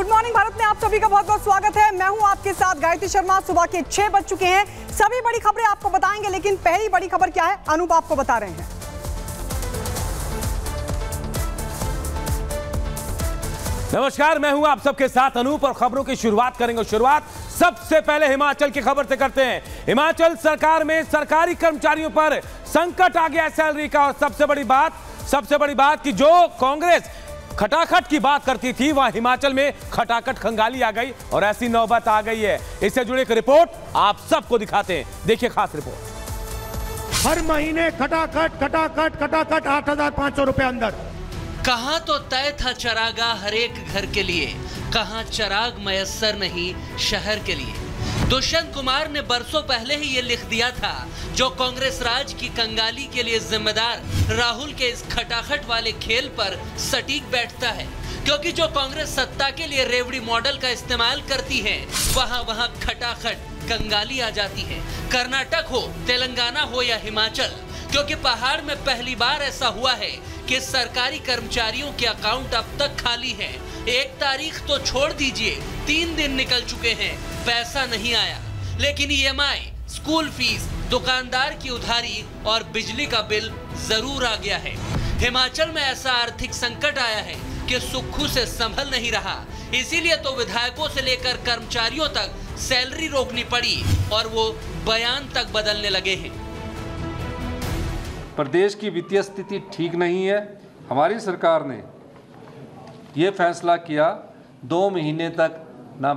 Good morning Bharat में आप सभी का बहुत बहुत स्वागत है। मैं हूं आपके साथ गायत्री शर्मा। सुबह के 6 बज चुके हैं। सभी बड़ी खबरें आपको बताएंगे, लेकिन पहली बड़ी खबर क्या है अनूप आपको बता रहे हैं। नमस्कार, मैं हूं आप सबके साथ अनूप और खबरों की शुरुआत करेंगे। शुरुआत सबसे पहले हिमाचल की खबर से करते हैं। हिमाचल सरकार में सरकारी कर्मचारियों पर संकट आ गया सैलरी का। और सबसे बड़ी बात कि जो कांग्रेस खटाखट की बात करती थी, वहां हिमाचल में खटाखट खंगाली आ गई और ऐसी नौबत आ गई है। इससे जुड़ी एक रिपोर्ट आप सबको दिखाते हैं, देखिए खास रिपोर्ट। हर महीने खटाखट 8,500 रुपए अंदर। कहां तो तय था चरागा हर एक घर के लिए, कहां चराग मयस्सर नहीं शहर के लिए। दुष्यंत कुमार ने बरसों पहले ही ये लिख दिया था, जो कांग्रेस राज की कंगाली के लिए जिम्मेदार राहुल के इस खटाखट वाले खेल पर सटीक बैठता है। क्योंकि जो कांग्रेस सत्ता के लिए रेवड़ी मॉडल का इस्तेमाल करती है, वहां खटाखट कंगाली आ जाती है। कर्नाटक हो, तेलंगाना हो या हिमाचल, क्योंकि पहाड़ में पहली बार ऐसा हुआ है कि सरकारी कर्मचारियों के अकाउंट अब तक खाली हैं। 1 तारीख तो छोड़ दीजिए, 3 दिन निकल चुके हैं, पैसा नहीं आया। लेकिन EMI, स्कूल फीस, दुकानदार की उधारी और बिजली का बिल जरूर आ गया है। हिमाचल में ऐसा आर्थिक संकट आया है कि सुक्खू से संभल नहीं रहा। इसीलिए तो विधायकों से लेकर कर्मचारियों तक सैलरी रोकनी पड़ी और वो बयान तक बदलने लगे हैं। प्रदेश की वित्तीय स्थिति ठीक नहीं है। हमारी सरकार ने ये फैसला किया 2 महीने तक ना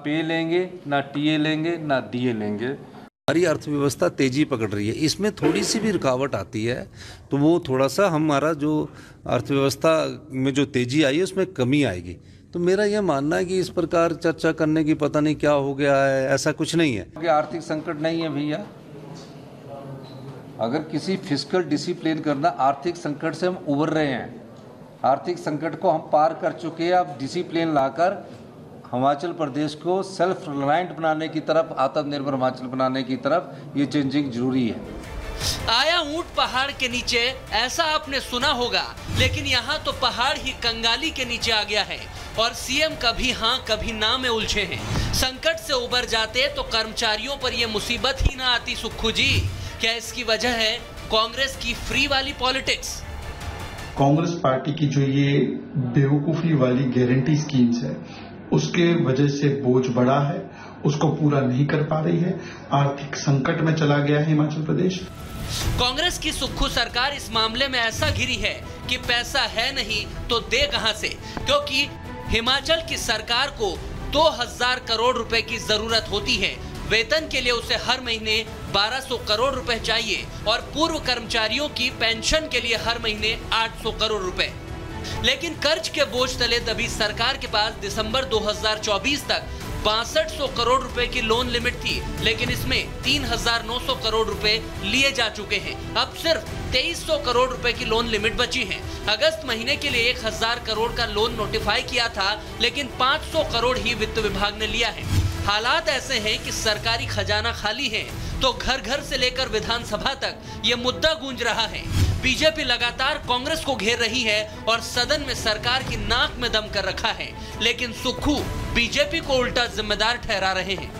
पे लेंगे, ना टीए लेंगे, ना डीए लेंगे। हमारी अर्थव्यवस्था तेजी पकड़ रही है, इसमें थोड़ी सी भी रुकावट आती है तो वो थोड़ा सा हमारा जो अर्थव्यवस्था में जो तेजी आई है उसमें कमी आएगी। तो मेरा यह मानना है कि इस प्रकार चर्चा करने की पता नहीं क्या हो गया है, ऐसा कुछ नहीं है। आर्थिक संकट नहीं है भैया। अगर किसी फिस्कल डिसिप्लिन करना, आर्थिक संकट से हम उबर रहे हैं, आर्थिक संकट को हम पार कर चुके हैं। अब डिसिप्लिन लाकर हिमाचल प्रदेश को सेल्फ रिलायंट बनाने की तरफ, आत्मनिर्भर हिमाचल बनाने की तरफ ये चेंजिंग जरूरी है। आया ऊंट पहाड़ के नीचे, ऐसा आपने सुना होगा, लेकिन यहाँ तो पहाड़ ही कंगाली के नीचे आ गया है और सीएम कभी हाँ कभी ना में उलझे हैं। संकट से उबर जाते तो कर्मचारियों पर ये मुसीबत ही ना आती। सुक्खू जी, क्या इसकी वजह है कांग्रेस की फ्री वाली पॉलिटिक्स? कांग्रेस पार्टी की जो ये बेवकूफी वाली गारंटी स्कीम्स है, उसके वजह से बोझ बढ़ा है, उसको पूरा नहीं कर पा रही है। आर्थिक संकट में चला गया है हिमाचल प्रदेश। कांग्रेस की सुक्खू सरकार इस मामले में ऐसा घिरी है कि पैसा है नहीं तो दे कहां से, क्योंकि हिमाचल की सरकार को 2000 करोड़ रुपए की जरूरत होती है। वेतन के लिए उसे हर महीने 1200 करोड़ रुपए चाहिए और पूर्व कर्मचारियों की पेंशन के लिए हर महीने 800 करोड़ रुपए। लेकिन कर्ज के बोझ तले दबी सरकार के पास दिसंबर 2024 तक 6200 करोड़ रुपए की लोन लिमिट थी, लेकिन इसमें 3900 करोड़ रुपए लिए जा चुके हैं। अब सिर्फ 2300 करोड़ रुपए की लोन लिमिट बची है। अगस्त महीने के लिए 1000 करोड़ का लोन नोटिफाई किया था, लेकिन 500 करोड़ ही वित्त विभाग ने लिया है। हालात ऐसे हैं कि सरकारी खजाना खाली है तो घर घर से लेकर विधानसभा तक ये मुद्दा गूंज रहा है। बीजेपी लगातार कांग्रेस को घेर रही है और सदन में सरकार की नाक में दम कर रखा है, लेकिन सुक्खू बीजेपी को उल्टा जिम्मेदार ठहरा रहे हैं।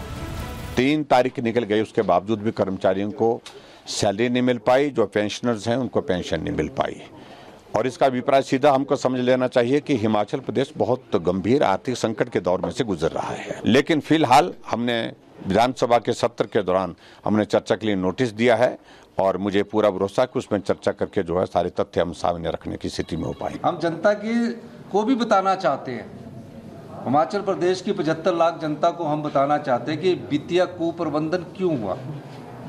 3 तारीख निकल गई, उसके बावजूद भी कर्मचारियों को सैलरी नहीं मिल पाई। जो पेंशनर्स हैं उनको पेंशन नहीं मिल पाई। और इसका अभिप्राय सीधा हमको समझ लेना चाहिए कि हिमाचल प्रदेश बहुत गंभीर आर्थिक संकट के दौर में से गुजर रहा है। लेकिन फिलहाल हमने विधानसभा के सत्र के दौरान हमने चर्चा के लिए नोटिस दिया है और मुझे पूरा भरोसा है कि उसमें चर्चा करके जो है सारे तथ्य हम सामने रखने की स्थिति में हो पाएंगे। हम जनता को भी बताना चाहते हैं, हिमाचल प्रदेश की 75 लाख जनता को हम बताना चाहते हैं कि वित्तीय कुप्रबंधन क्यों हुआ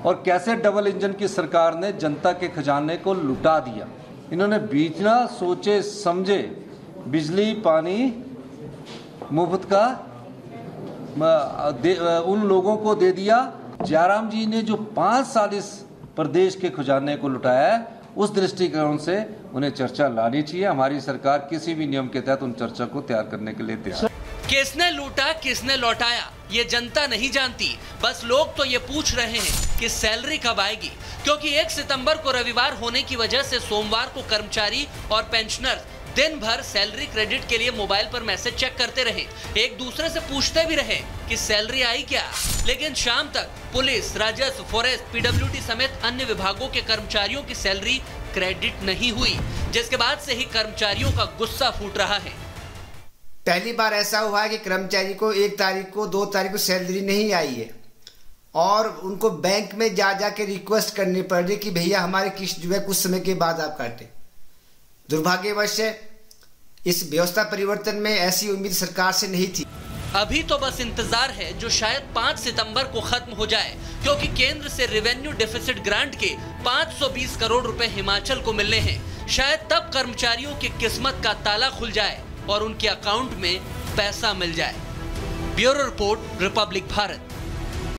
और कैसे डबल इंजन की सरकार ने जनता के खजाने को लुटा दिया। इन्होंने बिना सोचे समझे बिजली पानी मुफ्त का उन लोगों को दे दिया। जयराम जी ने जो 5 साल इस प्रदेश के खजाने को लुटाया है, उस दृष्टिकोण से उन्हें चर्चा लानी चाहिए। हमारी सरकार किसी भी नियम के तहत उन चर्चा को तैयार करने के लिए तैयार। किसने लूटा किसने लौटाया ये जनता नहीं जानती, बस लोग तो ये पूछ रहे हैं कि सैलरी कब आएगी, क्योंकि 1 सितंबर को रविवार होने की वजह से सोमवार को कर्मचारी और पेंशनर दिन भर सैलरी क्रेडिट के लिए मोबाइल पर मैसेज चेक करते रहे, एक दूसरे से पूछते भी रहे कि सैलरी आई क्या। लेकिन शाम तक पुलिस, राजस्व, फॉरेस्ट, पीडब्ल्यूडी समेत अन्य विभागों के कर्मचारियों की सैलरी क्रेडिट नहीं हुई, जिसके बाद से ही कर्मचारियों का गुस्सा फूट रहा है। पहली बार ऐसा हुआ है कि कर्मचारी को 1 तारीख को 2 तारीख को सैलरी नहीं आई है और उनको बैंक में जा के रिक्वेस्ट करनी पड़ रही कि भैया हमारे किस्त जो है कुछ समय के बाद आप काटें। दुर्भाग्यवश इस व्यवस्था परिवर्तन में ऐसी उम्मीद सरकार से नहीं थी। अभी तो बस इंतजार है जो शायद 5 सितंबर को खत्म हो जाए, क्योंकि केंद्र से रेवेन्यू डेफिसिट ग्रांट के 520 करोड़ रुपए हिमाचल को मिलने हैं। शायद तब कर्मचारियों की किस्मत का ताला खुल जाए और उनके अकाउंट में पैसा मिल जाए। Bureau report, Republic Bharat.